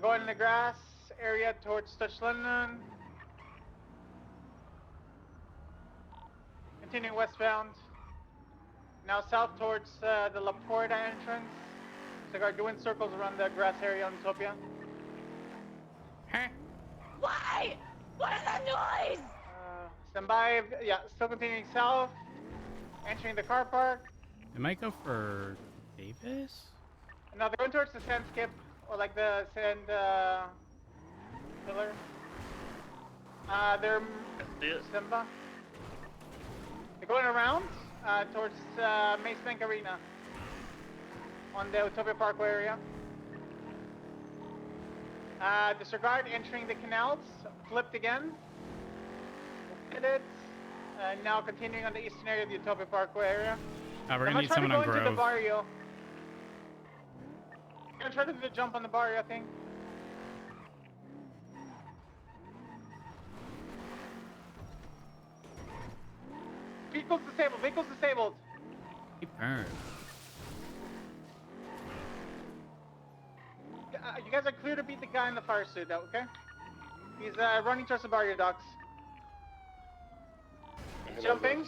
going in the grass area towards Touch London. Continuing westbound. Now south towards the La Porta entrance. So are doing circles around the grass area on Utopia. Huh? Why? What is that noise? Stand by. Yeah, still continuing south. Entering the car park. It might go for Davis? Now they're going towards the sand skip, or like the sand pillar. They're Simba. They're going around towards Mace Bank Arena on the Utopia Parkway area. Disregard entering the canals, flipped again. Hit it. Now continuing on the eastern area of the Utopia Parkway area. We're gonna need someone on Grove. Into the barrio. I'm gonna try to do the jump on the barrio thing. Vehicles disabled, vehicles disabled. Keep burned. You guys are clear to beat the guy in the fire suit, though, okay? He's running towards the barrio docks. He's jumping.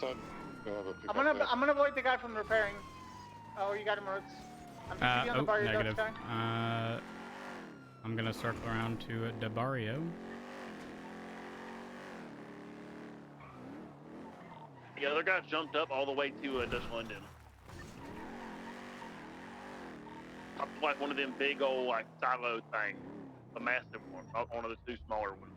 I'm gonna avoid the guy from repairing. Oh, you got him, Roots. I'm just on the barrio negative. docks guy. I'm gonna circle around to the barrio. The other guy jumped up all the way to Dutch London. Up to like one of them big old like silo things, a massive one, not one of the two smaller ones.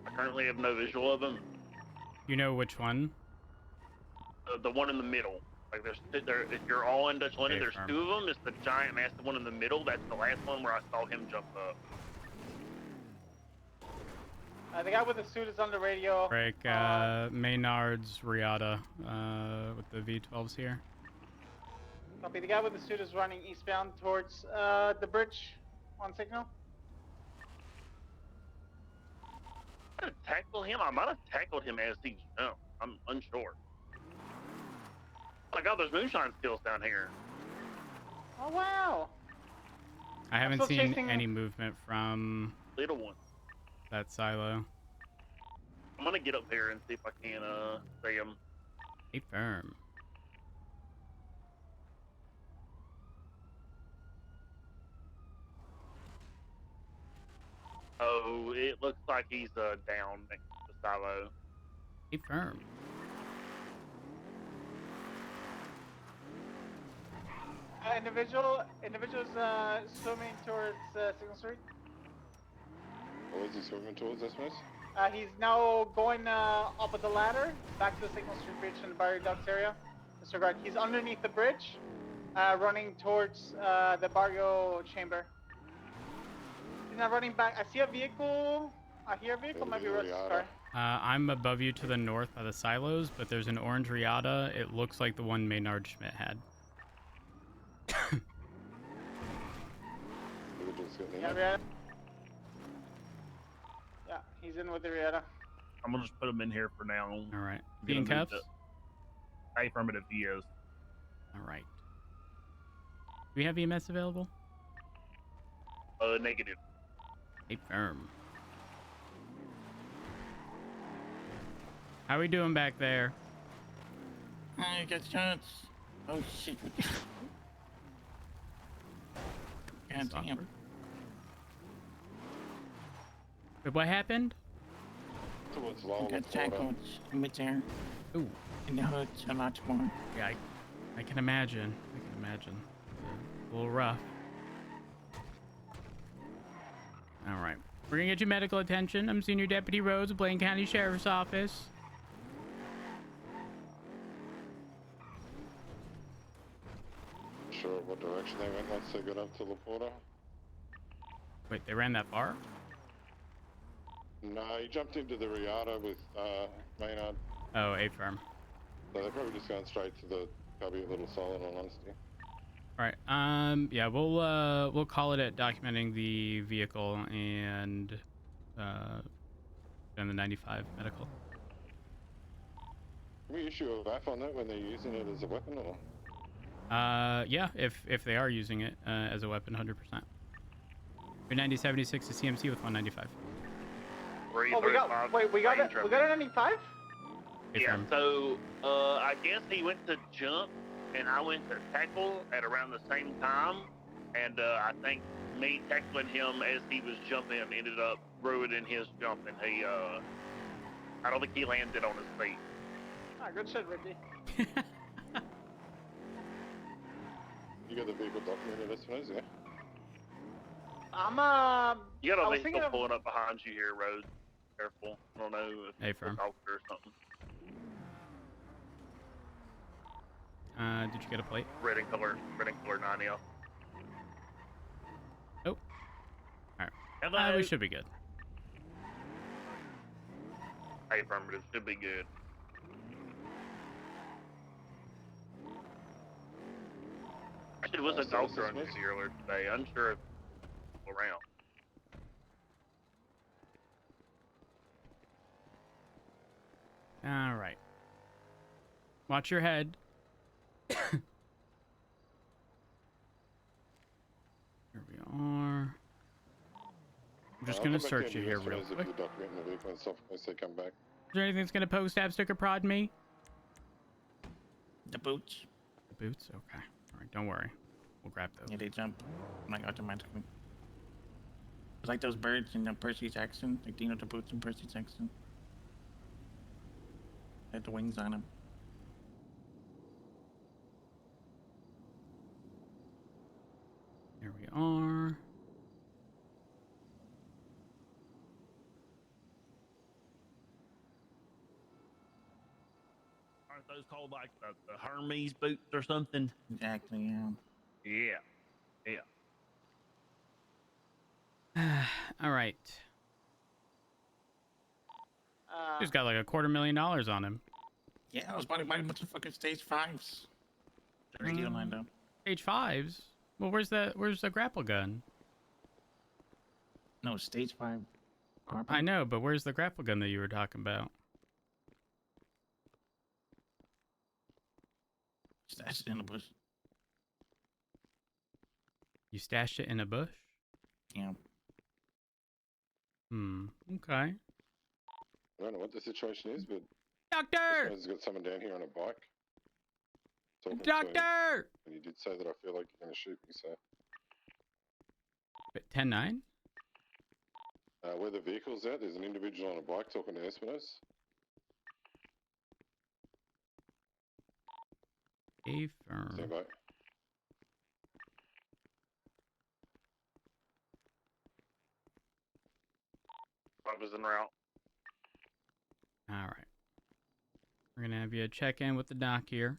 I currently have no visual of them. You know which one? The one in the middle. Like if you're all in Dutch London, there's two of them. It's the giant massive one in the middle. That's the last one where I saw him jump up. The guy with the suit is on the radio. Break Maynard's Riata with the V12s here. Copy. The guy with the suit is running eastbound towards the bridge on signal. I might have tackled him. I might have tackled him as he jumped. I'm unsure. Oh my God, there's moonshine skills down here. Oh wow! I haven't seen any movement from little one. That silo. I'm gonna get up there and see if I can see him. Stay firm. Oh, it looks like he's down next to the silo. Stay firm. Individuals swimming towards Signal Street. What is he swimming towards, this miss? He's now going up at the ladder, back to the Signal Street Bridge in the Barrio Docks area. Disregard. He's underneath the bridge, running towards the Barrio Chamber. He's now running back. I see a vehicle. I hear a vehicle. Might be Rose's car. I'm above you to the north by the silos, but there's an orange Riata. It looks like the one Maynard Schmidt had. Yeah, he's in with the Riata. I'm gonna just put him in here for now. All right. Being cuffs? Affirmative, he is. All right. Do we have EMS available? Negative. Stay firm. How we doing back there? I got shots. Oh shit. God damn. Wait, what happened? I got tackled in midair. Ooh. In the hood, a lot more. Yeah, I can imagine. I can imagine. A little rough. All right. We're gonna get you medical attention. I'm Senior Deputy Rhodes, Blaine County Sheriff's Office. Sure what direction they went once they got up to La Porta? Wait, they ran that far? No, he jumped into the Riata with Maynard. Oh, A-firm. So they're probably just going straight to the Cubby, a little solid on honesty. All right. Yeah, we'll call it at documenting the vehicle and the 95 medical. Can we issue a VAF on that when they're using it as a weapon, or? Yeah, if they are using it as a weapon, 100%. 390.76 to CMC with 195. Oh, we got we got a 95. Yeah. So I guess he went to jump, and I went to tackle at around the same time, and I think me tackling him as he was jumping ended up ruining his jump, and he I don't think he landed on his feet. Ah, good shit, Ricky. You got the vehicle documented, listeners, yeah? You got I a was vehicle thinking of... pulling up behind you here, Rose. Careful. I don't know if Hey, it's a firm. doctor or something. Did you get a plate? Red and color 90. Oh. Alright. Hello. We should be good. Hey, affirmative. Should be good. Actually, was a doctor on duty earlier today. Unsure if people around. Alright. Watch your head. Here we are. I'm just gonna search you here real quick. Is there anything that's gonna post stab sticker prod me? The boots. The boots? Okay. Alright, don't worry. We'll grab those. Yeah, they jump like automatically. It's like those birds in Percy Jackson. Like, you know, the boots in Percy Jackson. They had the wings on them. Here we are. Aren't those called like the Hermes boots or something? Exactly, yeah. Yeah. All right. He's got like $250,000 on him. Yeah, I was buying a bunch of fucking stage 5s. Radio lined up. Stage 5s? Well, where's the grapple gun? No, stage 5. I know, but where's the grapple gun that you were talking about? Stashed it in the bush. You stashed it in a bush? Yeah. Okay. I don't know what the situation is, but Doctor! this guy's got someone down here on a bike. talking to him, Doctor! And you did say that I feel like you're going to shoot me, so... 10-9? Where the vehicle's at, there's an individual on a bike talking to Espinosa. A firm. Stand by. I was en route. All right. We're going to have you check in with the doc here.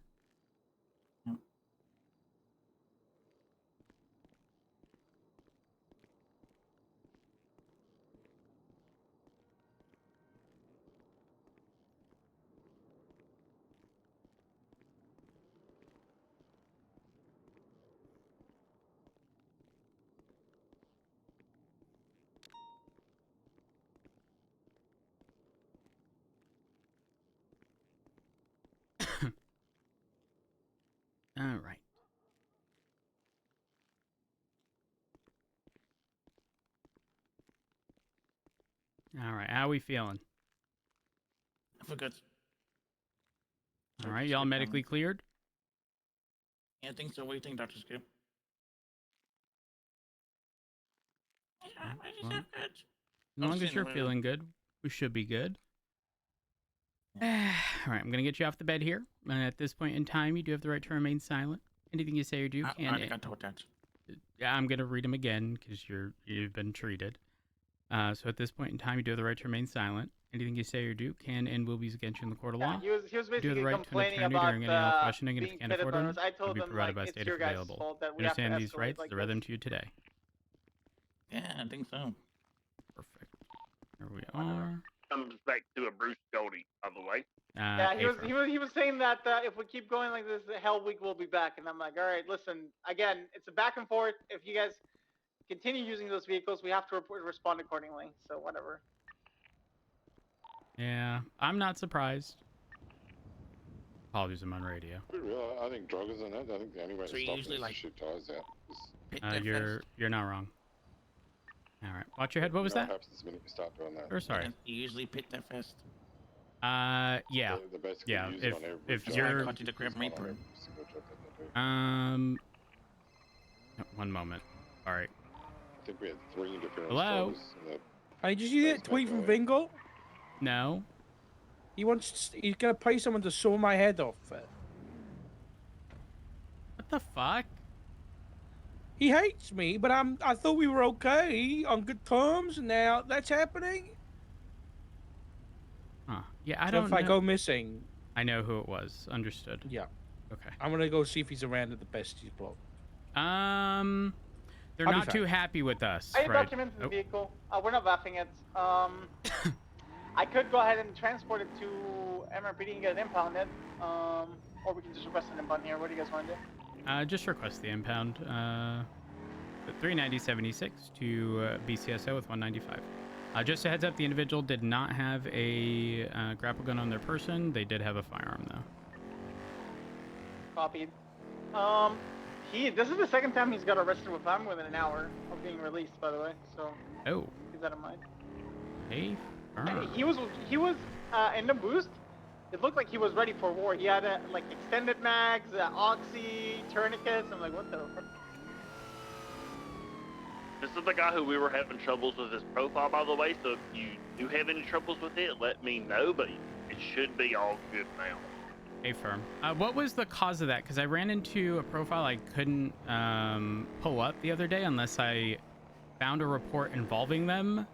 All right. All right. How we feeling? I forgot. All right. Y'all medically cleared? Yeah, I think so. What do you think, Dr. Skip? Yeah, I just have good. As long as you're feeling good, we should be good. All right. I'm going to get you off the bed here. And at this point in time, you do have the right to remain silent. Anything you say or do can... I got told that. Yeah, I'm going to read them again because you've been treated. So at this point in time, you do have the right to remain silent. Anything you say or do can and will be used against you in the court of law. He was You do have basically the right to an complaining attorney about during any health questioning, and if you being can't pitted afford by one, us. I will told be them, provided like, by it's state your if guys' available. fault that we You have to understand these escalate rights? like I read them this. to you today. Yeah, I think so. Perfect. Here we are. Comes back to a Bruce Goldie, by the way. Yeah, he was saying that if we keep going like this, Hell Week will be back, and I'm like, all right, listen, again, it's a back and forth. If you guys continue using those vehicles, we have to respond accordingly. So whatever. Yeah, I'm not surprised. Apologies, I'm on radio. I think druggers and that. I think the only way So to you stop usually, them is like, to shoot tires out. 'Cause Pit that You're not wrong. All right, watch your head. What was you know that? What happens the minute you start doing that? Or sorry. You usually pit that fast. Yeah, They basically yeah. use it on every If job. That's why I you're caught you the Grim It's not on Reaper. every single job that they do. one moment. All right. I think we had 3 interference Hello? calls in the Hey, did you see that tweet from Vingle? No. He's gonna pay someone to saw my head off. What the fuck? He hates me, but I thought we were okay on good terms, and now that's happening. Huh. Yeah, I So don't if know. I go missing, I know who it was. Understood. yeah, Okay. I'm gonna go see if he's around at the best he's blocked. They're I'll be not too fine. happy with us, I right? documented the vehicle. We're not buffing it. I could go ahead and transport it to MRPD and get it impounded. Or we can just request an impound here. What do you guys want to do? Just request the impound. 390.76 to BCSO with 195. Just a heads up, the individual did not have a grapple gun on their person. They did have a firearm though. Copied. This is the second time he's got arrested within an hour of being released, by the way. So Oh, keep that in mind. hey, He was in the boost. It looked like he was ready for war. He had like extended mags, oxy, tourniquets. I'm like, what the? This is the guy who we were having troubles with his profile, by the way, so if you do have any troubles with it, let me know, but it should be all good now. hey, firm. What was the cause of that? Because I ran into a profile I couldn't pull up the other day unless I found a report involving them,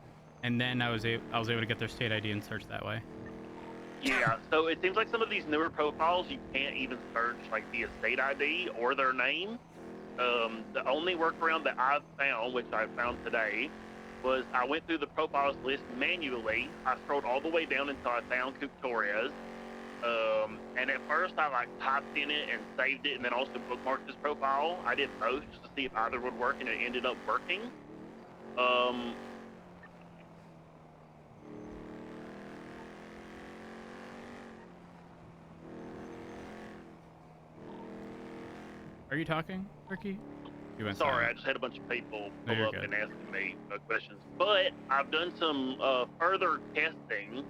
and then I was able to get their state ID and search that way. Yeah, so it seems like some of these newer profiles, you can't even search like the state ID or their name. The only workaround that I've found, which I found today, was I went through the profiles list manually. I scrolled all the way down until I found Victoria's. And at first I like typed in it and saved it and then also bookmarked his profile. I did both just to see if either would work, and it ended up working. Are you talking, Ricky? You went Sorry, silent. I just had a bunch of people No, pull you're up good. and asking me questions. But I've done some further testing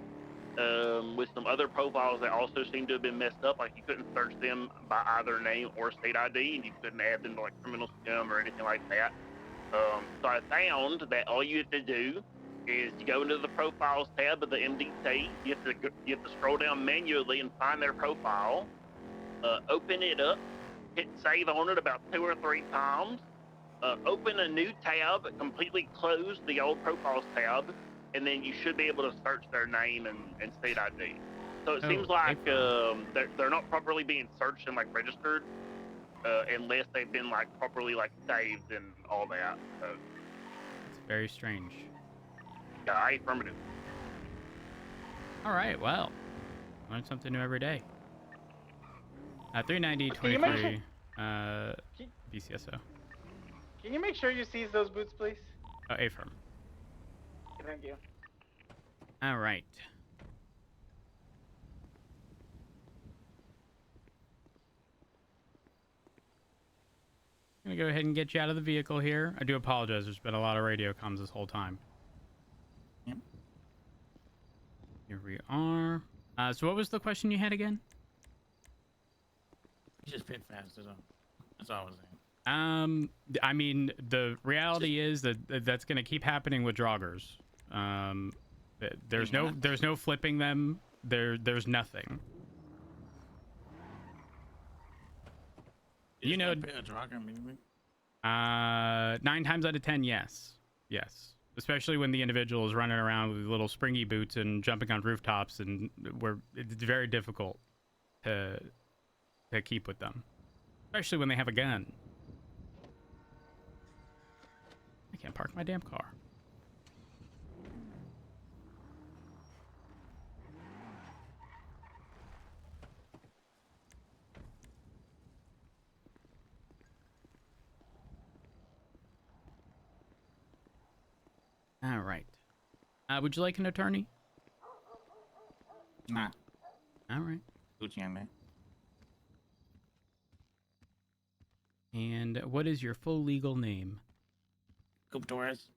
with some other profiles that also seem to have been messed up. Like you couldn't search them by either name or state ID, and you couldn't add them to like criminal scum or anything like that. So I found that all you have to do is you go into the profiles tab of the MDT. You have to scroll down manually and find their profile. Open it up. Hit save on it about 2 or 3 times. Open a new tab, completely close the old profiles tab, and then you should be able to search their name and state ID. So it seems like they're not properly being searched and like registered unless they've been like properly like saved and all that. So, It's very strange. yeah, affirmative. All right, well, learn something new every day. 390, Can you 23, BCSO. Can you make sure you seize those boots, please? A firm. Thank you. All right. I'm gonna go ahead and get you out of the vehicle here. I do apologize. There's been a lot of radio comms this whole time. Yep. Here we are. So what was the question you had again? You just pit fast, that's all I was saying. I mean, the reality is that that's gonna keep happening with joggers. There's no flipping them. There's nothing. You know, 9 times out of 10, yes. Especially when the individual is running around with little springy boots and jumping on rooftops, and it's very difficult to keep with them, especially when they have a gun. I can't park my damn car. All right. Would you like an attorney? Nah, All right. Gucci on that. And what is your full legal name? Coop Torres.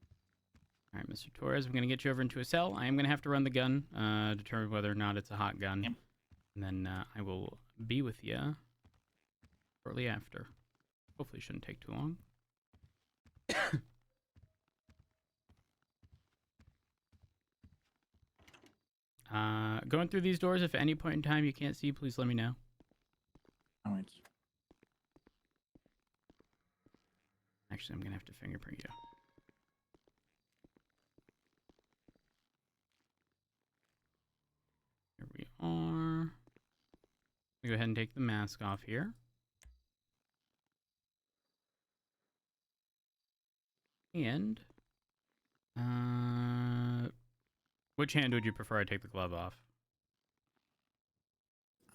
All right, Mr. Torres, I'm going to get you over into a cell. I am going to have to run the gun, determine whether or not it's a hot gun. Yep. And then I will be with you shortly after. Hopefully shouldn't take too long. Going through these doors, if at any point in time you can't see, please let me know. All right. Actually, I'm going to have to fingerprint you. Here we are. Go ahead and take the mask off here. And, which hand would you prefer I take the glove off?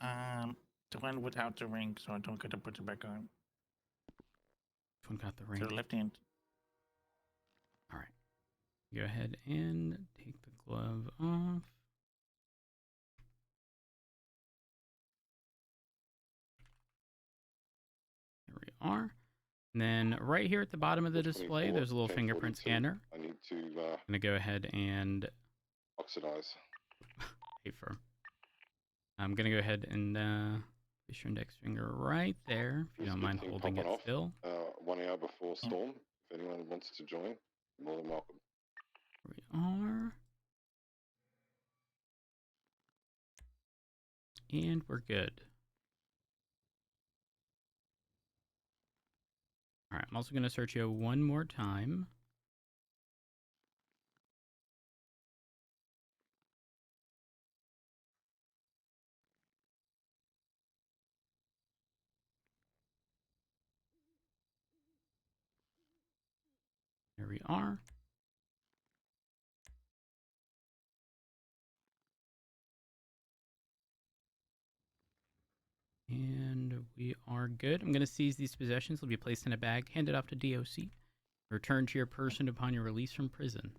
The one without the ring, so I don't get to put it back on. Which one got the ring? To the left hand. All right. Go ahead and take the glove off. There we are. And then right here at the bottom of the display, there's a little fingerprint scanner. I need to I'm going to go ahead and... oxidize. Paper. I'm going to go ahead and place your index finger right there, if you don't mind holding it still. 1 hour before storm. If anyone wants to join, more than welcome. Here we are. And we're good. All right, I'm also going to search you one more time. There we are. And we are good. I'm going to seize these possessions. They'll be placed in a bag, handed off to DOC. Return to your person upon your release from prison.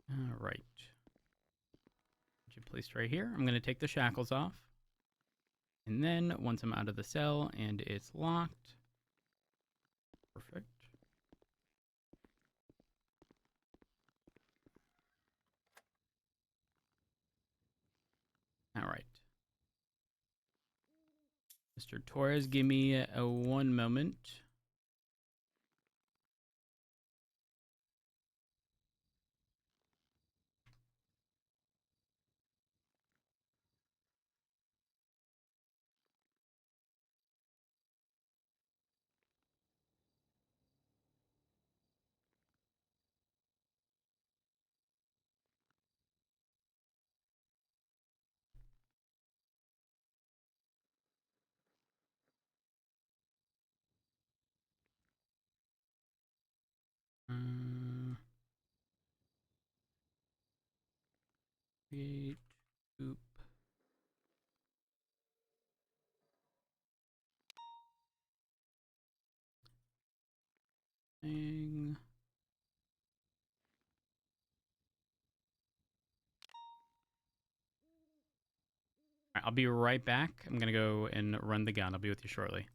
All right. Get you placed right here. I'm going to take the shackles off. And then once I'm out of the cell and it's locked. Perfect. All right. Mr. Torres, give me a 1 moment. Create, oop. Thing. All right, I'll be right back. I'm gonna go and run the gun. I'll be with you shortly.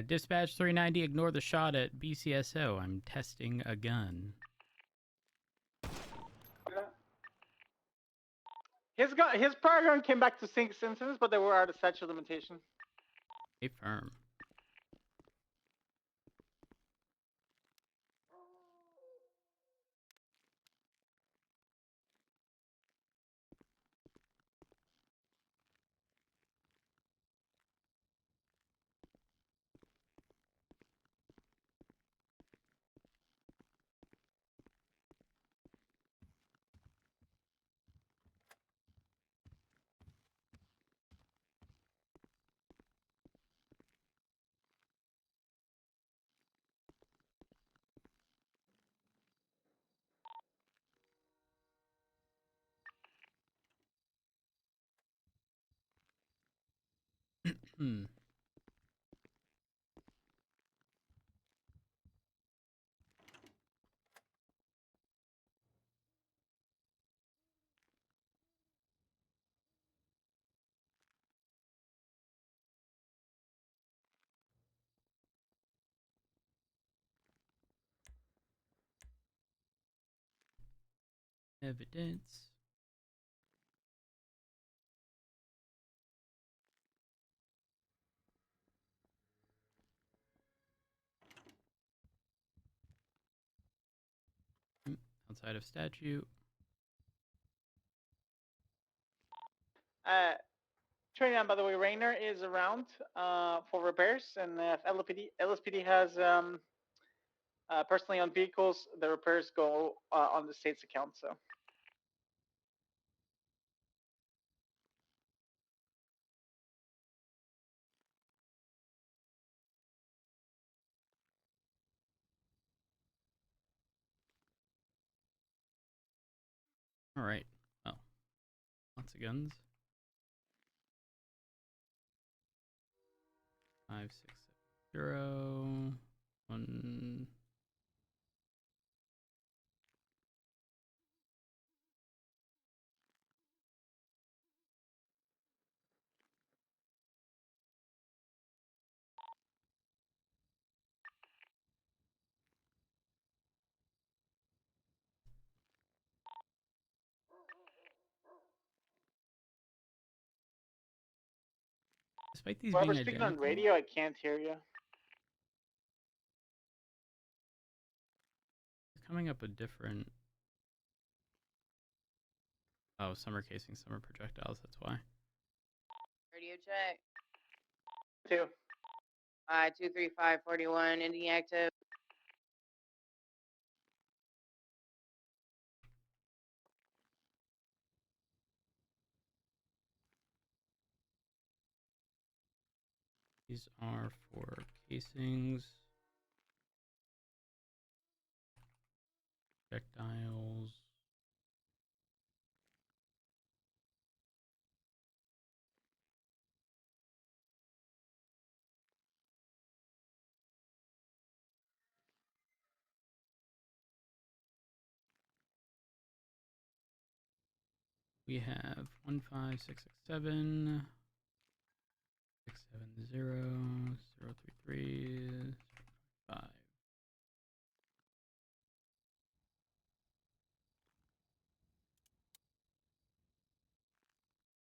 Dispatch 390, ignore the shot at BCSO. I'm testing a gun. His prior gun came back to 6 incidents, but they were out of statute of limitation. A firm. Hmm. Evidence. Outside of statute. Training, by the way, Rainer is around for repairs, and if LSPD has personally on vehicles, the repairs go on the state's account. So. All right. Well, lots of guns. 5, 6, 7, 0. 1. Despite these Whoever's being speaking on identical, radio, I can't hear you. it's coming up with different. Oh, summer casing, summer projectiles. That's why. Radio check. 2. 23541. Ending active. These are for casings, projectiles. We have 15667, 670, 033, 5.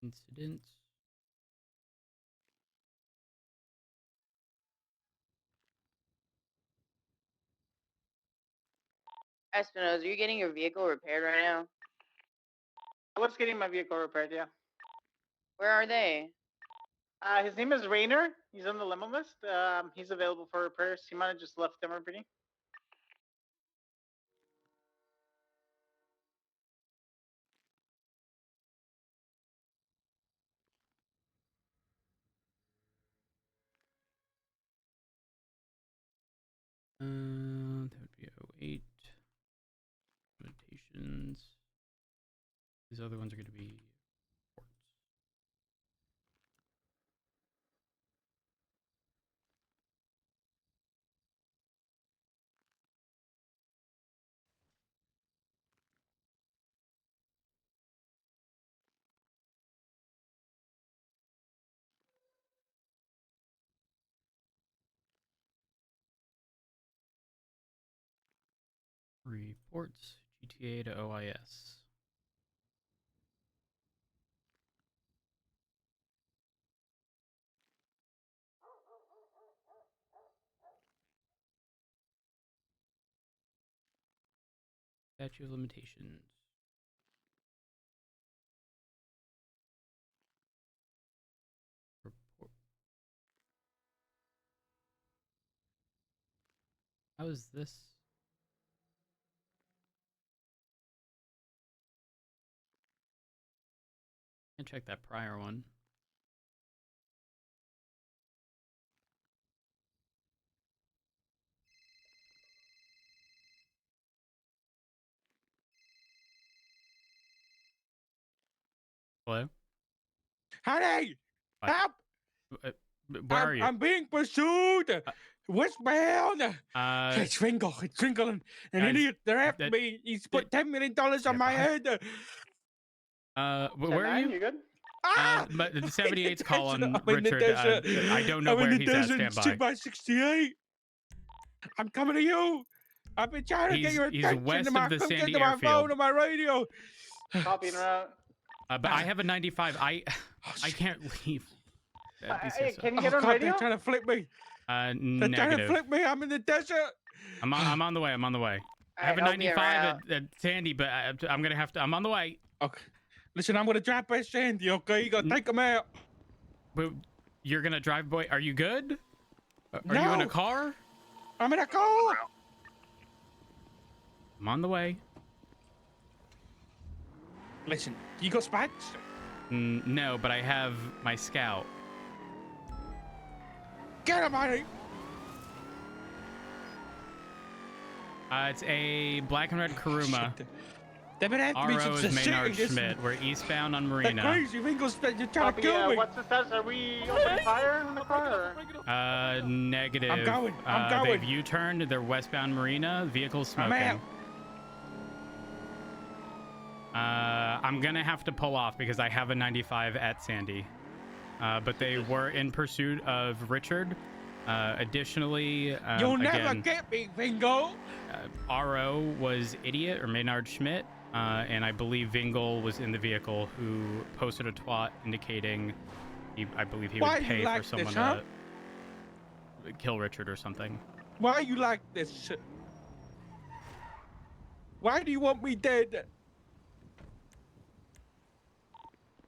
Incidents. Espinosa, are you getting your vehicle repaired right now? I was getting my vehicle repaired, yeah. Where are they? His name is Rainer. He's on the limo list. He's available for repairs. He might have just left Denver. That would be 08. Limitations. These other ones are going to be ports. Reports GTA to OIS. statute of limitations. Report. How is this? Can't check that prior one. Hello? Honey, What? help! Where are you? I'm being pursued. Westbound. It's Fingal. It's Fingal. An guys, idiot. They're after that- me. He's put $10 million on my head. Where are you? You good? Ah! But the I'm in 78's the calling desert. I'm in the Richard. desert. I don't know I'm where in the he's at. desert. Stand by. 6x68. I'm coming to you. I've been trying to get your He's attention west to my, of the come Sandy to my airfield. phone and my radio. Copy en route. But I have a 95. I can't leave. Hey, can you get Oh, on God, radio? they're trying to flip me. They're trying to Negative. flip me. I'm in the desert. I'm on the way. I'm on the way. I have a Alright, I'll be 95 at Sandy, but I'm gonna have to. I'm on the way. Okay. Listen, I'm going to drive past Sandy, okay? You got to take them out. But you're gonna drive, boy. Are you good? Are you in a No. car? I'm in a car. I'm on the way. Listen, you got spikes? No, but I have my scout. Get him, honey. It's a black and red Kuruma. They've been after me RO since the is Maynard city. Schmidt. We're eastbound on They're Marina. crazy. Fingal's they're trying to Copy, kill me. what's the status? Are we opening fire on the car? Negative. I'm going. I'm going. They've U-turned. They're westbound Marina. Vehicle's smoking. I'm out. I'm gonna have to pull off because I have a 95 at Sandy. But they were in pursuit of Richard. Additionally, You'll never again, get me, Fingal. RO was Idiot or Maynard Schmidt, and I believe Vingle was in the vehicle who posted a twat indicating I believe he Why would you pay like for this, someone huh? to kill Richard or something. Why are you like this? Why do you want me dead?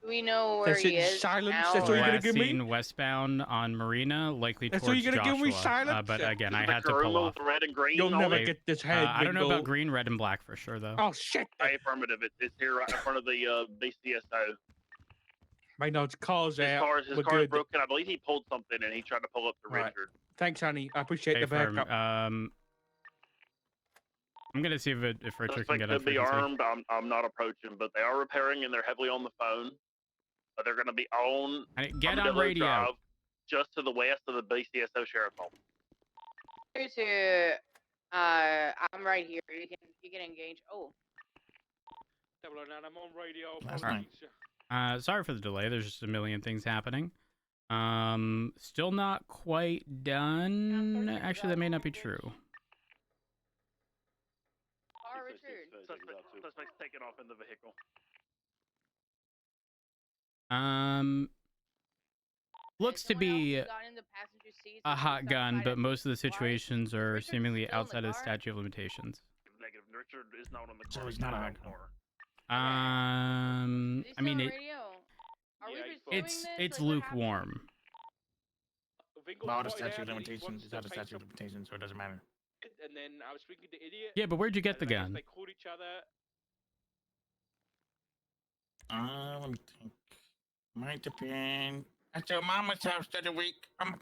Do we know where That's he it, is silence, now? that's what you're gonna Last give me? seen westbound on Marina, likely That's towards what you're gonna Joshua. give me, silence? But again, I The had to pull Kuruma off. with the red and green You'll on never it? get this head, I don't know about Fingal. green, red, and black for sure, though. Oh, shit. Affirmative. It's here right in front of the BCSO. Maynard's car's His out. car We're is good. broken. I believe he pulled something and he tried to pull up to Right. Richard. Thanks, honey. I appreciate Hey, the firm. backup. I'm gonna see if Richard can Suspect get on could be frequency. armed. I'm not approaching, but they are repairing and they're heavily on the phone. But they're going to be on Get on Armadillo radio. Drive, just to the west of the BCSO Sheriff's Office. I'm right here. You can engage. Oh, 009, I'm on radio. That's Apologies. Sorry for the delay. There's just a million things happening. Still not quite done. Actually, that may not be true. car Richard. Suspect's taken off in the vehicle. Looks to Someone else be who got in the passenger seat a since hot we gun, started but fighting? most of the situations are Richard's seemingly still in the outside of the car? statute of limitations. Negative. Richard is not on the So car. he's not on on the the car. Is he I mean, still on it, radio? Are we Yeah, pursuing it's this? it's Like, what happened? lukewarm. Fingal's Well, the pointed statute of out that he's limitations is supposed out to of pay statute of limitations, so it doesn't matter. something, and then I was speaking to Idiot. Yeah, but where'd you get the and I guess gun? They called each other. Let me think. Might have been at your mama's house the other week. God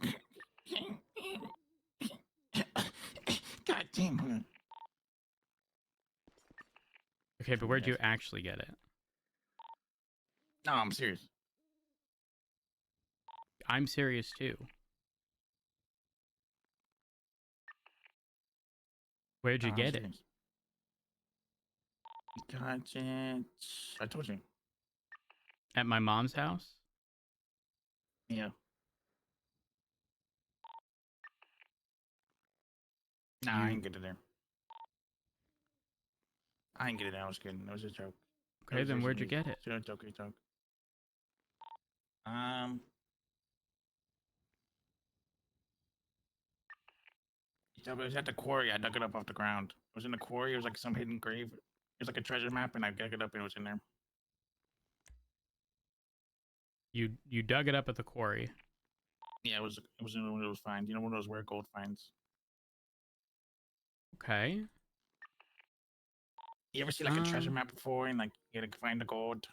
damn. Hold on. Okay, but where'd you actually get it? No, I'm serious. I'm serious too. Where'd you No, I'm get it? serious. Got it. I told you. At my mom's house? Yeah. Nah, I ain't get it there. I ain't get it. I was kidding. That was a joke. Okay, then where'd you get it? Joke. It was at the quarry. I dug it up off the ground. It was in the quarry. It was like some hidden grave. It's like a treasure map, and I dug it up, and it was in there. You dug it up at the quarry. Yeah, it was in one of those finds. You know, one of those rare gold finds. Okay. You ever see like a treasure map before, and like you gotta find the gold?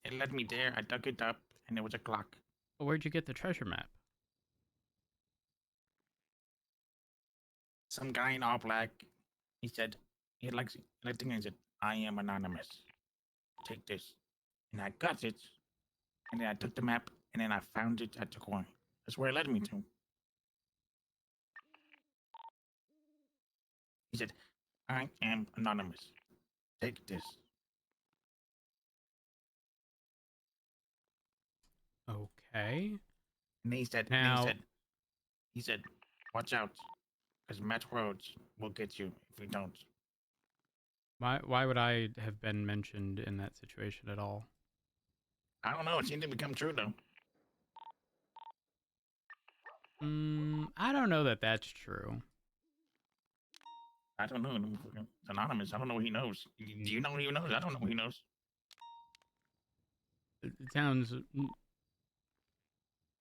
It led me there. I dug it up, and there was a clock. Well, where'd you get the treasure map? Some guy in all black. He said, he likes it. And I think I said, I am anonymous. Take this. And I got it. And then I took the map, and then I found it at the corner. That's where it led me to. He said, I am anonymous. Take this. Okay. And he said, Now, he said, watch out, because Matt Rhodes will get you if we don't. why would I have been mentioned in that situation at all? I don't know. It seemed to become true, though. I don't know that that's true. I don't know. It's anonymous. I don't know what he knows. Do you know what he knows? I don't know what he knows. It sounds like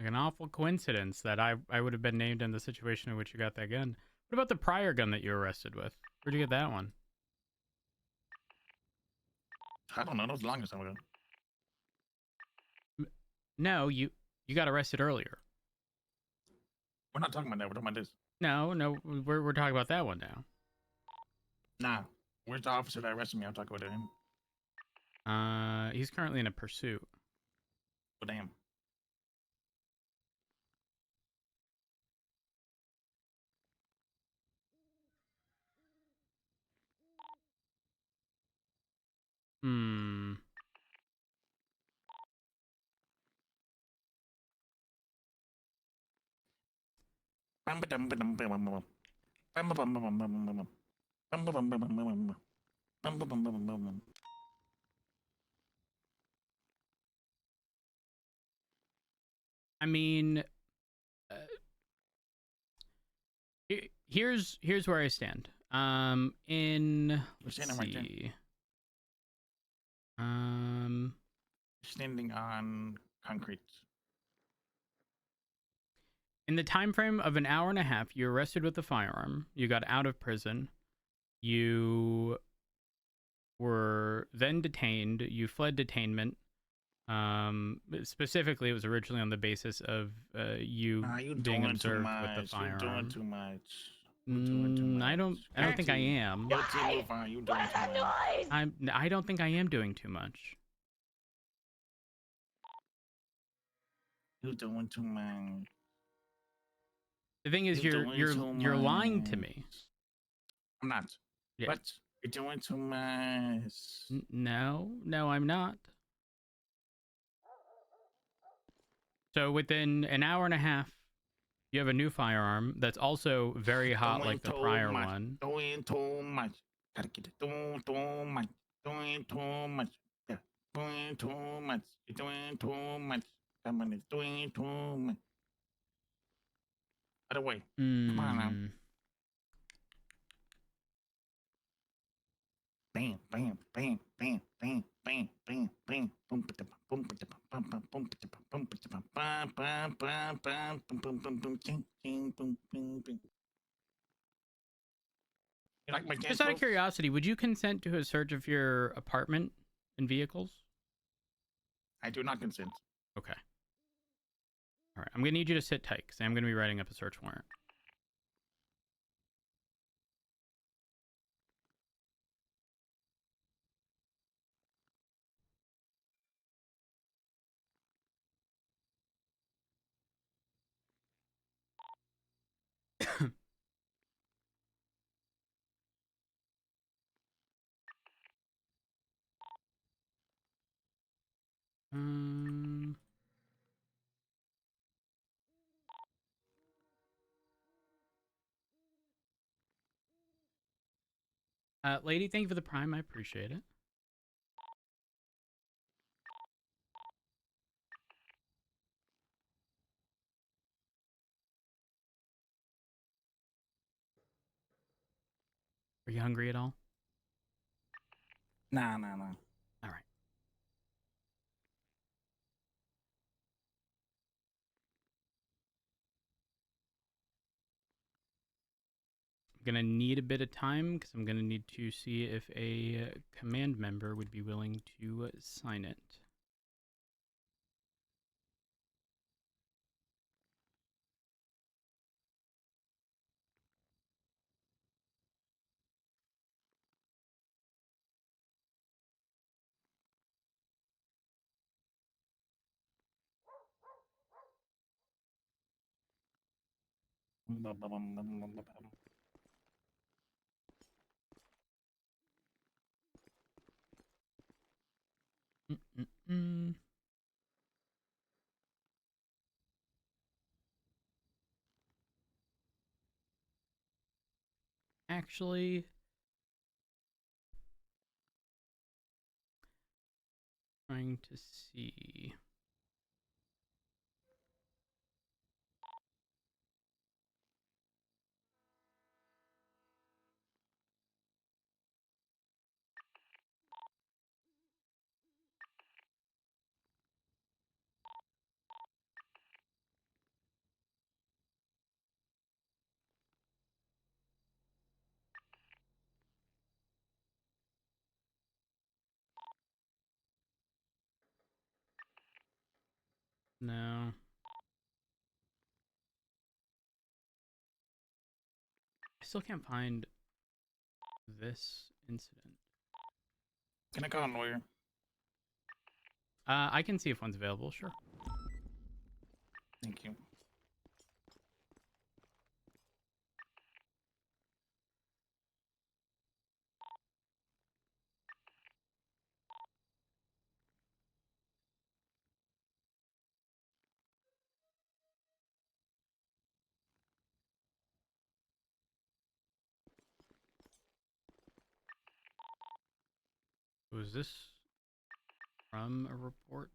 an awful coincidence that I would have been named in the situation in which you got that gun. What about the prior gun that you were arrested with? Where'd you get that one? I don't know. That was the longest time ago. No, you got arrested earlier. We're not talking about that. We're talking about this. No, we're talking about that one now. Nah. Where's the officer that arrested me? I'll talk about him. He's currently in a pursuit. Oh, damn. I mean, here's where I stand. Let's standing right there. see. Standing on concrete. In the time frame of an hour and a half, you were arrested with a firearm. You got out of prison. You were then detained. You fled detainment. Specifically, it was originally on the basis of you being observed with the firearm. You're doing too much. You're doing too much. I don't think I am. You doing too much. I don't think I am doing too much. You're doing too much. The thing is, You're doing too you're lying to much. me. I'm not. Yeah. But you're doing too much. No, I'm not. So within an hour and a half, you have a new firearm that's also very hot, like the prior one. Doing too much. Gotta get it. Doing too much. Doing too much. Yeah. Doing too much. You're doing too much. Someone is doing too much. By the way, come on now. Bam, bam, bam, bam, bam, bam, bam, bam, boom, boom, boom, boom, boom, boom, bam, bam, bam, bam, boom, boom, boom, boom, ching, ching, boom, boom, boom. You like my dance Just out of moves? curiosity, would you consent to a search of your apartment and vehicles? I do not consent. Okay. All right. I'm gonna need you to sit tight because I'm gonna be writing up a search warrant. Lady, thank you for the prime. I appreciate it. Are you hungry at all? Nah. All right. I'm gonna need a bit of time because I'm gonna need to see if a command member would be willing to sign it. Mm-mm-mm. Actually, trying to see. No. I still can't find this incident. Can I call a lawyer? I can see if one's available, sure. Thank you. Was this from a report?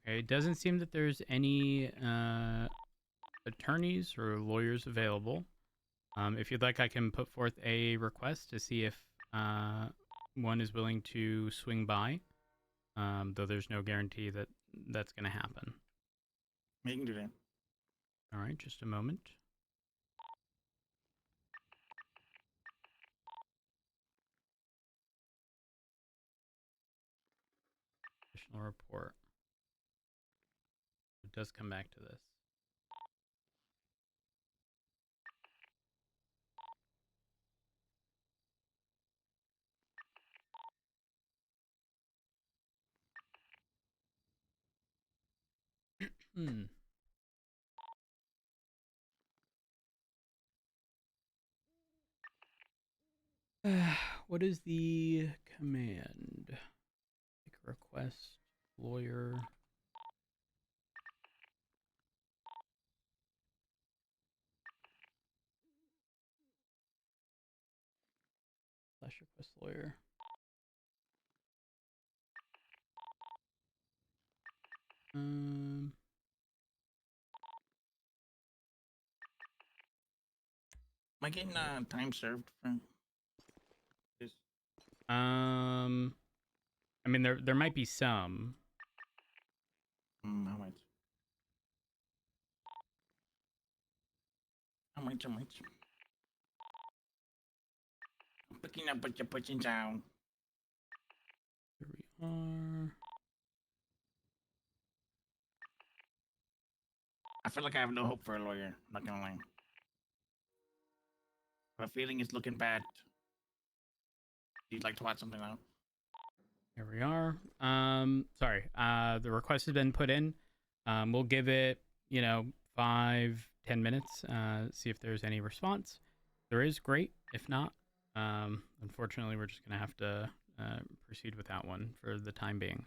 Okay, it doesn't seem that there's any attorneys or lawyers available. If you'd like, I can put forth a request to see if one is willing to swing by, though there's no guarantee that that's going to happen. You can do that. All right, just a moment. Additional report. It does come back to this. Hmm. What is the command? Make a request, lawyer. Slash request lawyer. Am I getting time served for this? I mean, there might be some. How much? How much? I'm picking up what you're putting down. Here we are. I feel like I have no hope for a lawyer. Not gonna lie. My feeling is looking bad. You'd like to watch something out? Here we are. Sorry. The request has been put in. We'll give it, 5-10 minutes. See if there's any response. If there is, great. If not, unfortunately, we're just gonna have to proceed with that one for the time being.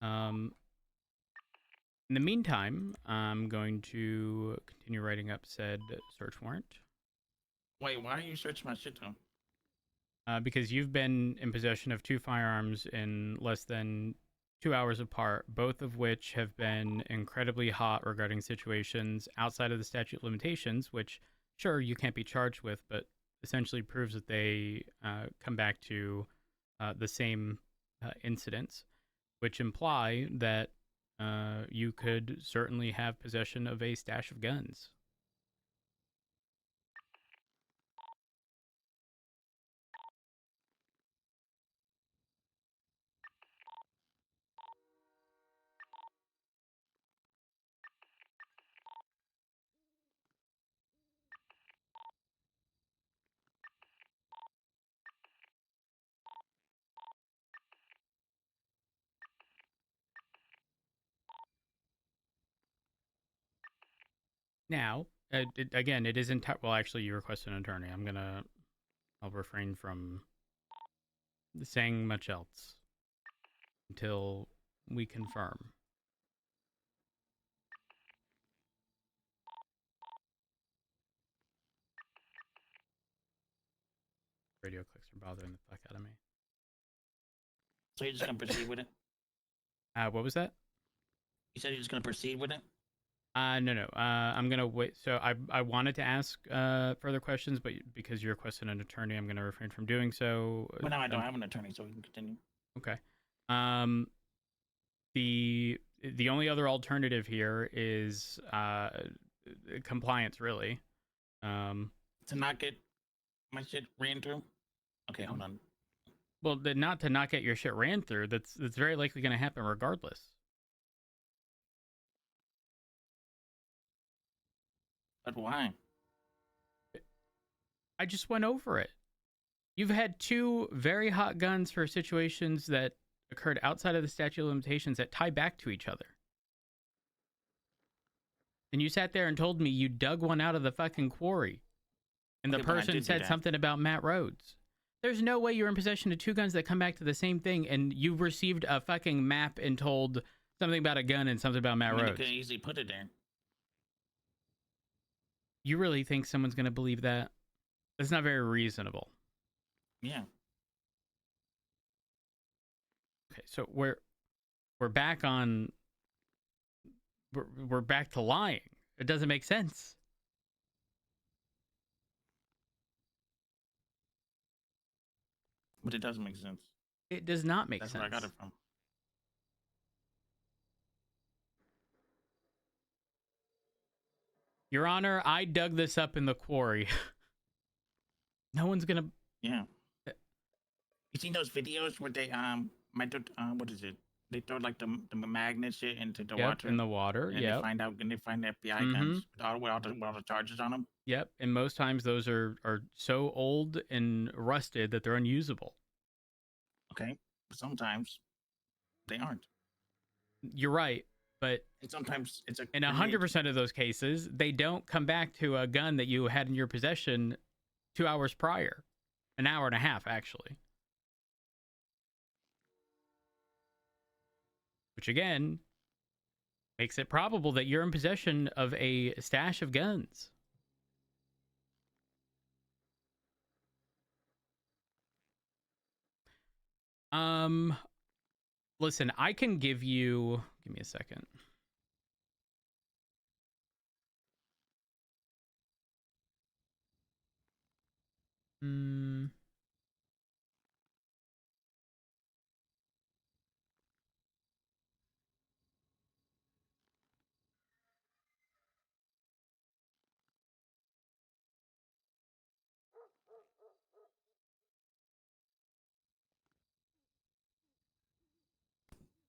In the meantime, I'm going to continue writing up said search warrant. Wait, why are you searching my shit though? because you've been in possession of 2 firearms in less than 2 hours apart, both of which have been incredibly hot regarding situations outside of the statute of limitations, which, sure, you can't be charged with, but essentially proves that they come back to the same incidents, which imply that you could certainly have possession of a stash of guns. Now, again, it is well, actually, you request an attorney. I'll refrain from saying much else until we confirm. Radio clicks are bothering the fuck out of me. So you're just gonna proceed with it? What was that? You said you're just gonna proceed with it? No. I'm gonna wait. So I wanted to ask further questions, but because you requested an attorney, I'm gonna refrain from doing so. But now I don't have an attorney, so we can continue. Okay. The only other alternative here is compliance, really. To not get my shit ran through? Okay, hold on. Well, not to not get your shit ran through. That's very likely going to happen regardless. But why? I just went over it. You've had 2 very hot guns for situations that occurred outside of the statute of limitations that tie back to each other. And you sat there and told me you dug one out of the fucking quarry. And the Okay, but I person did do said that. something about Matt Rhodes. There's no way you're in possession of 2 guns that come back to the same thing, and you received a fucking map and told something about a gun and something about Matt I mean, you Rhodes. could easily put it there. You really think someone's going to believe that? That's not very reasonable. Yeah. Okay, so we're back on. We're back to lying. It doesn't make sense. But it doesn't make sense. It does not make That's sense. where I got it from. Your Honor, I dug this up in the quarry. No one's gonna. Yeah. You seen those videos where they what is it? They throw like the magnet shit into the water. In the water. And Yep. they find the FBI guns with all the charges on them. Yep. And most times those are so old and rusted that they're unusable. Okay. But sometimes they aren't. You're right, but And sometimes it's a in 100% of those cases, they don't come back to a gun that you had in your possession 2 hours prior, an hour and a half actually. Which again makes it probable that you're in possession of a stash of guns. Listen, I can give you. Give me a second.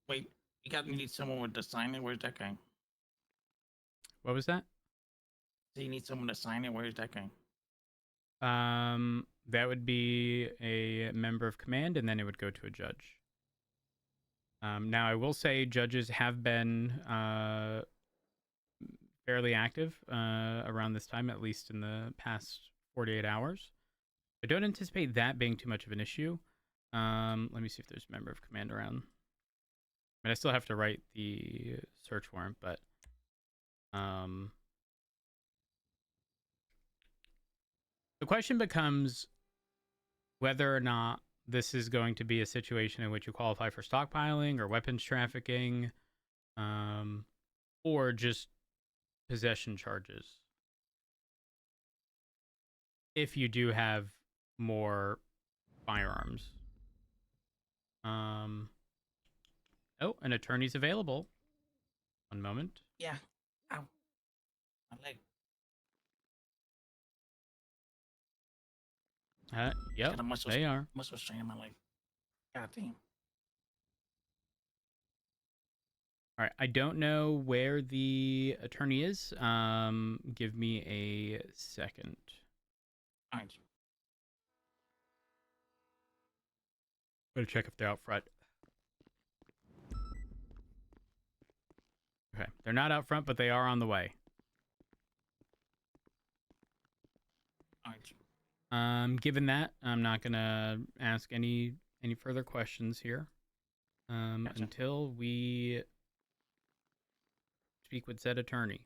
Wait, you need someone with the sign it. Where's that guy? What was that? So you need someone to sign it. Where's that guy? That would be a member of command, and then it would go to a judge. Now, I will say judges have been fairly active around this time, at least in the past 48 hours. I don't anticipate that being too much of an issue. Let me see if there's a member of command around. I mean, I still have to write the search warrant, but the question becomes, whether or not this is going to be a situation in which you qualify for stockpiling or weapons trafficking, or just possession charges. If you do have more firearms. Oh, an attorney's available. One moment. Yeah. Ow. My leg. Yep, Got a muscle, they are. muscle strain in my leg. God damn. All right, I don't know where the attorney is. Give me a second. All right. Gotta check if they're out front. Okay, they're not out front, but they are on the way. All right. Given that, I'm not gonna ask any further questions here. Gotcha. Until we speak with said attorney.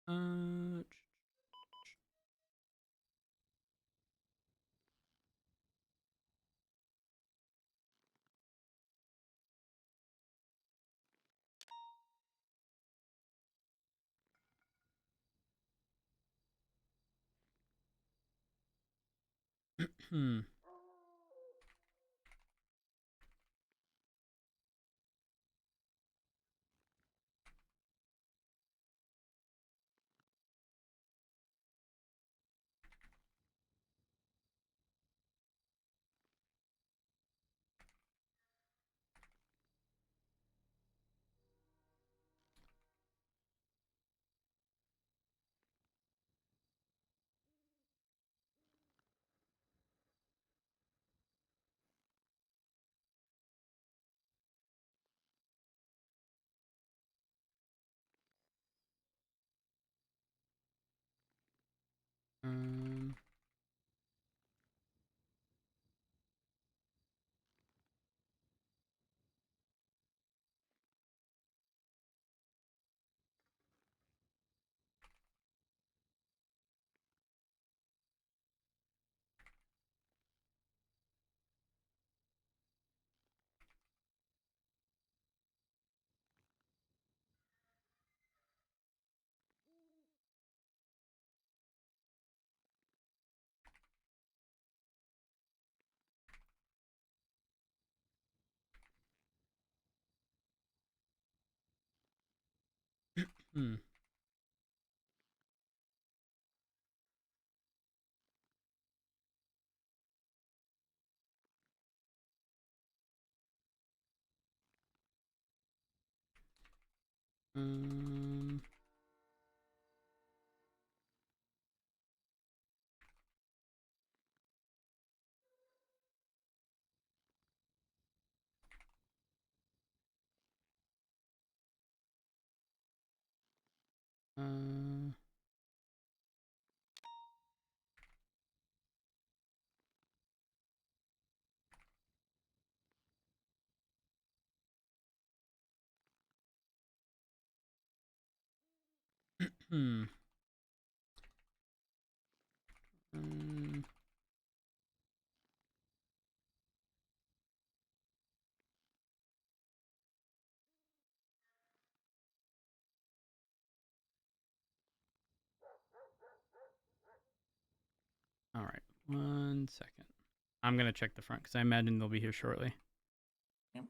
Uh, hmm. Um, hmm. Um, uh, hmm. Um, all right, 1 second. I'm gonna check the front because I imagine they'll be here shortly. Yep.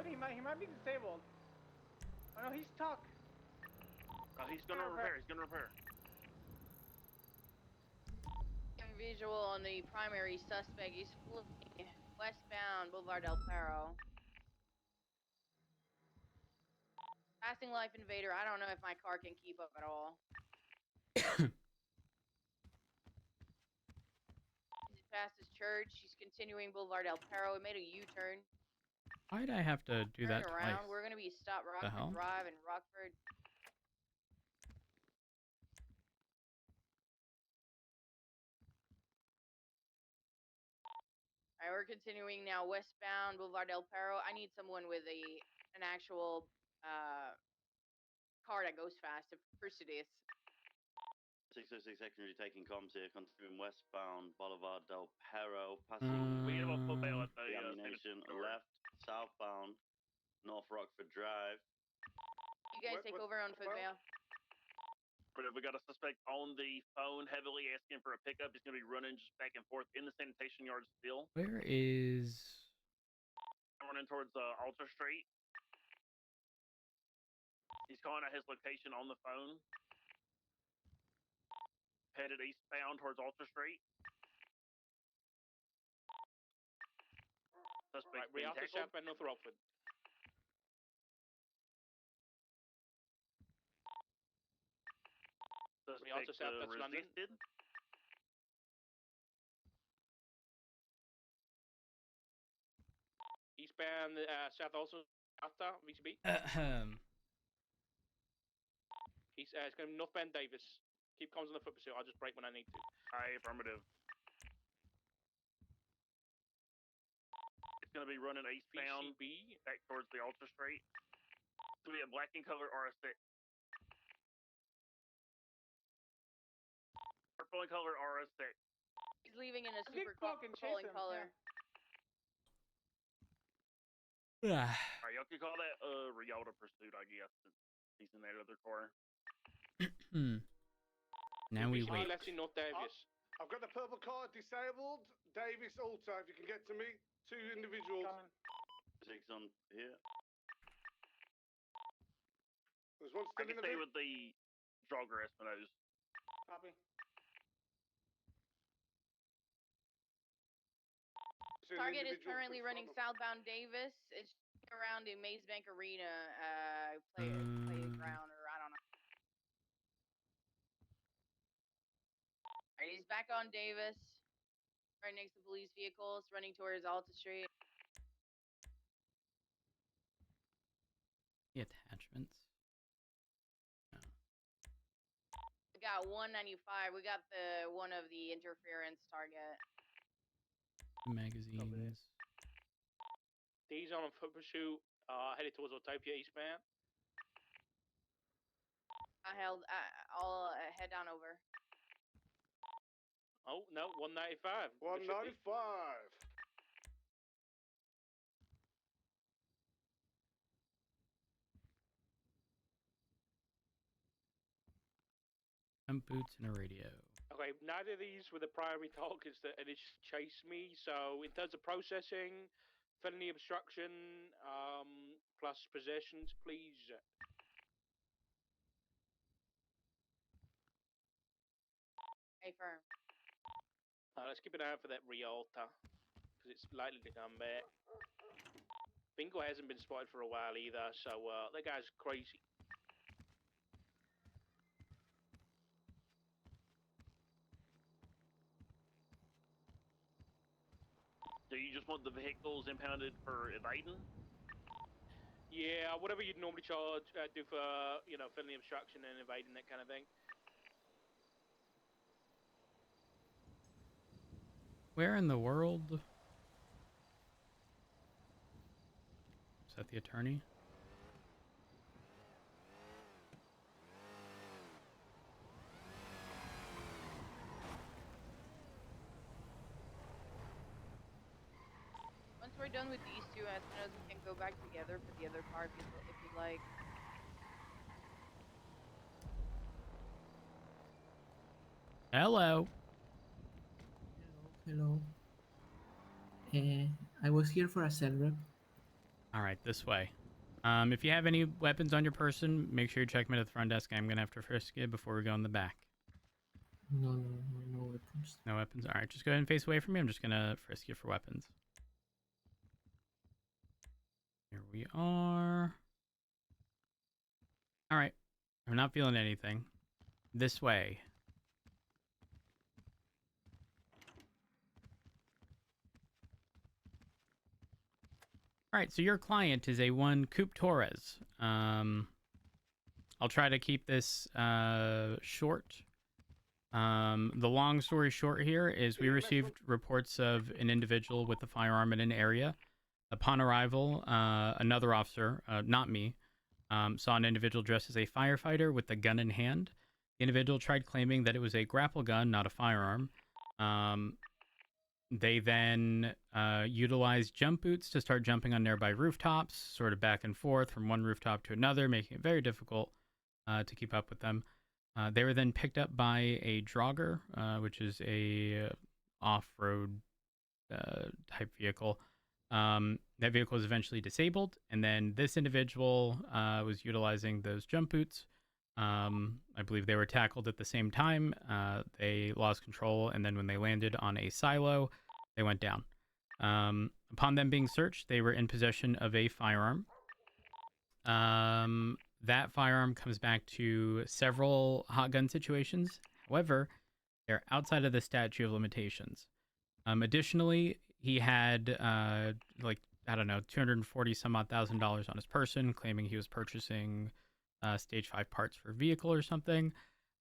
He might be disabled. Oh no, he's stuck. Oh, he's gonna repair. He's gonna repair. Visual on the primary suspect. He's fleeing westbound Boulevard Del Perro. Passing Life Invader. I don't know if my car can keep up at all. He's past his church. He's continuing Boulevard Del Perro. He made a U-turn. Why'd I have to do that Turn twice? around. We're gonna be stop The hell? Rockford Drive and Rockford. Alright, we're continuing now westbound Boulevard Del Perro. I need someone with an actual car that goes fast to pursue this. 606 secondary taking comms here, continuing westbound Boulevard Del Perro, passing We have a football at the ammunition left, southbound North Rockford Drive. You guys take over on football. We got a suspect on the phone, heavily asking for a pickup. He's gonna be running just back and forth in the sanitation yard still. Where is... Running towards Alter Street. He's calling out his location on the phone. Headed eastbound towards Alter Street. Suspect being Rialto tackled. southbound North Rockford. Rialto Suspect south, that's London. resisted. Eastbound south also after VCB. He's it's going to be northbound Davis. Keep comms on the foot pursuit. I'll just break when I need to. Aye, affirmative. It's gonna be running eastbound VCB. back towards the Alter Street. It's gonna be a black and color RS6. Purple and color RS6. He's leaving in a Keep super fucking purple and chasing, color. Alright, y'all can call that Rialto pursuit, I guess. He's in that other car. Now we VCB wait. left in North Davis. I've got the purple car disabled. Davis Alter, if you can get to me. 2 individuals. Coming. 6 on here. There's one I still can in the stay vehicle. with the jogger Espinosa. Copy. Target is currently running southbound Davis. It's around the Maze Bank Arena playground, or I don't know. Alright, he's back on Davis. Right next to police vehicles, running towards Alta Street. The attachments. No. We got 195. We got the one of the interference target. The magazines. These on foot pursuit. Headed towards Autopia eastbound. I'll head down over. Oh no, 195. 195. Some boots and a radio. Okay, neither of these were the primary targets that initially chased me. So in terms of processing, felony obstruction, plus possessions, please. Hey, firm. Let's keep an eye out for that Rialta, because it's likely to come back. Bingo hasn't been spotted for a while either, so that guy's crazy. Do you just want the vehicles impounded for evading? Yeah, whatever you'd normally charge, do for, felony obstruction and evading, that kind of thing. Where in the world? Is that the attorney? Once we're done with these two, I suppose we can go back together for the other car if you'd like. Hello. Hello. I was here for a cell rep. All right, this way. If you have any weapons on your person, make sure you check me at the front desk. I'm gonna have to frisk you before we go in the back. No weapons. No weapons. All right, just go ahead and face away from me. I'm just gonna frisk you for weapons. Here we are. All right, I'm not feeling anything. This way. All right, so your client is a one Coop Torres. I'll try to keep this short. The long story short here is we received reports of an individual with a firearm in an area. Upon arrival, another officer, not me, saw an individual dressed as a firefighter with a gun in hand. The individual tried claiming that it was a grapple gun, not a firearm. They then utilized jump boots to start jumping on nearby rooftops, sort of back and forth from one rooftop to another, making it very difficult to keep up with them. They were then picked up by a drogger, which is a off-road type vehicle. That vehicle was eventually disabled, and then this individual was utilizing those jump boots. I believe they were tackled at the same time. They lost control, and then when they landed on a silo, they went down. Upon them being searched, they were in possession of a firearm. That firearm comes back to several hot gun situations. However, they're outside of the statute of limitations. Additionally, he had $240 some odd thousand on his person, claiming he was purchasing stage 5 parts for a vehicle or something.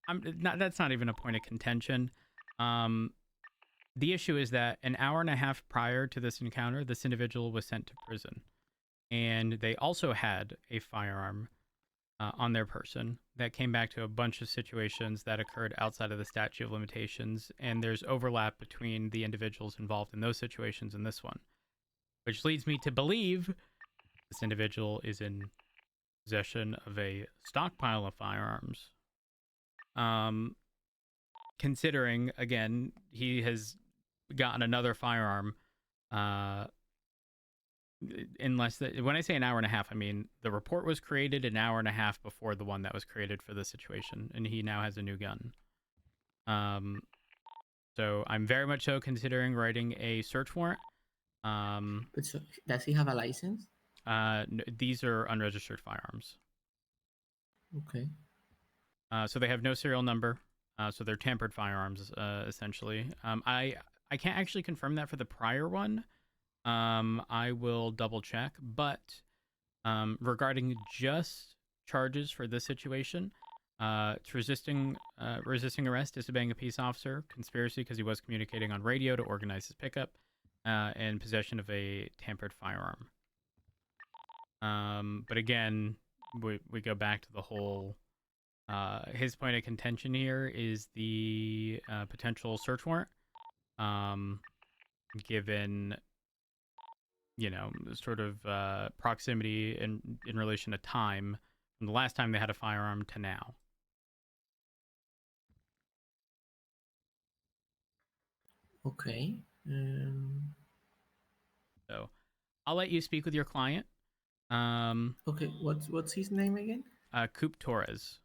That's not even a point of contention. The issue is that an hour and a half prior to this encounter, this individual was sent to prison, and they also had a firearm on their person that came back to a bunch of situations that occurred outside of the statute of limitations, and there's overlap between the individuals involved in those situations and this one, which leads me to believe this individual is in possession of a stockpile of firearms. Considering, again, he has gotten another firearm when I say an hour and a half, I mean the report was created an hour and a half before the one that was created for this situation, and he now has a new gun. So I'm very much so considering writing a search warrant. But so, does he have a license? These are unregistered firearms. Okay. So they have no serial number. So they're tampered firearms, essentially. I can't actually confirm that for the prior one. I will double check, but regarding just charges for this situation, it's resisting arrest, disobeying a peace officer, conspiracy because he was communicating on radio to organize his pickup, and possession of a tampered firearm. But again, we go back to the whole. His point of contention here is the potential search warrant, given sort of proximity in relation to time from the last time they had a firearm to now. Okay. So I'll let you speak with your client. Okay. What's his name again? Coop Torres.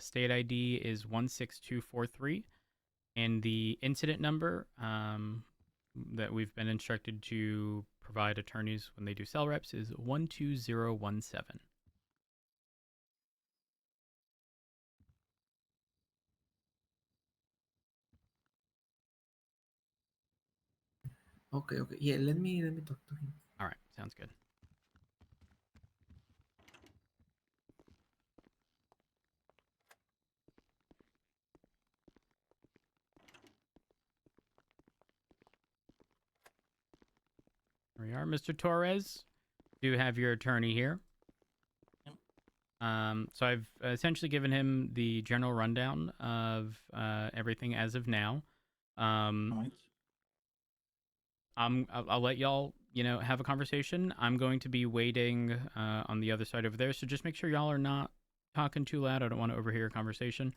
State ID is 16243, and the incident number that we've been instructed to provide attorneys when they do cell reps is 12017. Okay. Yeah, let me talk to him. All right, sounds good. There we are, Mr. Torres. Do have your attorney here. So I've essentially given him the general rundown of everything as of now. I'll let y'all, have a conversation. I'm going to be waiting on the other side over there, so just make sure y'all are not talking too loud. I don't want to overhear a conversation.